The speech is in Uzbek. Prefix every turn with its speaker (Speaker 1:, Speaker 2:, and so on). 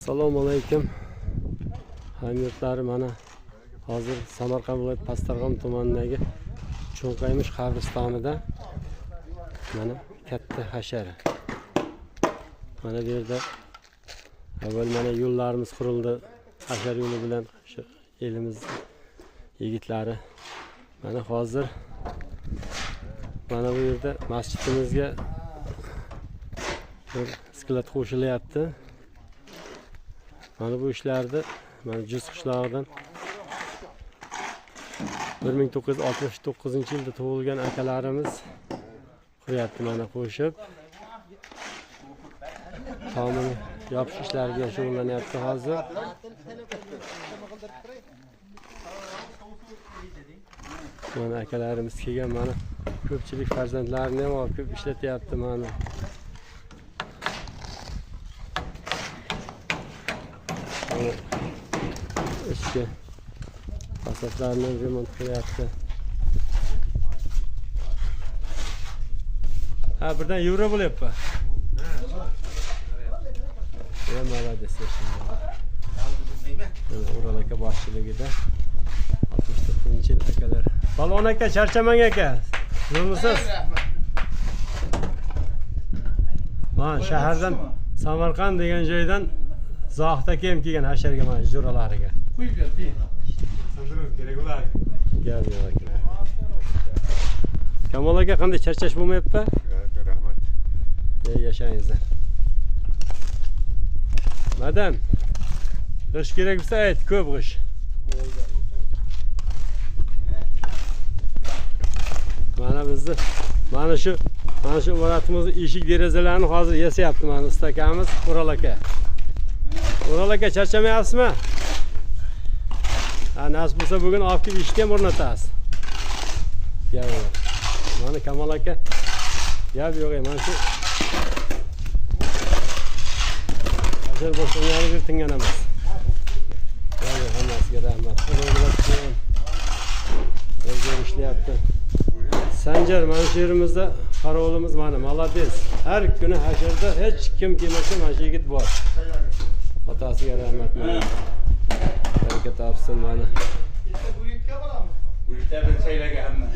Speaker 1: Assalomu alaykum. Hamyurtlari, mana hozir Samarqand viloyati Pastdarg'om tumanidagi Cho'nqaymish qabristonida mana katta hashar. Mana bu yerda avval mana yo'llarimiz qurildi. Hashar yo'li bilan shu elimiz yigitlari mana hozir mana bu yerda masjidimizga bir skelet qo'shilyapti. Mana bu ishlarda mana Juz qishlog'idan 1969-yilda tug'ilgan akalarimiz quryapti, mana qo'shib. Tomini yopish ishlari bilan shug'ullanyapti hozir. Mana akalarimiz kelgan, mana ko'pchilik farzandlarini ham olib ko'p ishlatyapti mana. Ichki fasadlarni remont qilyapti. Ha, birdan yevro bo'lyapti. Ya молодец. Ural aka boshchiligida 69-yil akalar. Balon aka, charchamang aka. Nurmisiz? Mana shahardan Samarqand degan joydan Zohid aka ham kelgan hasharga, mana jo'ralariga. Qo'yib ber. Sindirib kerak ular. Gel aka. Kamol aka, qanday charchash bo'lmayapti? Rahmat. Yashangizlar. Madam, g'ish kerak bo'lsa ayt, ko'p g'ish. Mana bizni mana shu imoratimizni eshik derazalarini hozir yasayapti mana ustakamiz Ural aka. Ural aka, charchamayapsizmi? Ha, nasib bo'lsa bugun olib kelib eshikni ham o'rnatasiz. Gap yo'q. Mana Kamol aka. Gap yo'q, mana shu hashar boshlangani bir tingan emas. Gap yo'q, hammasiga rahmat. O'zgar ishlayapti. Sanjar, mana shu yerimizda qarovulimiz mana молодец. Har kuni hasharda hech kim kelmasa mana shu yigit bor. Otasiga rahmat mana. Baraka topsin mana. Bu yerda bir chaylaga hamma.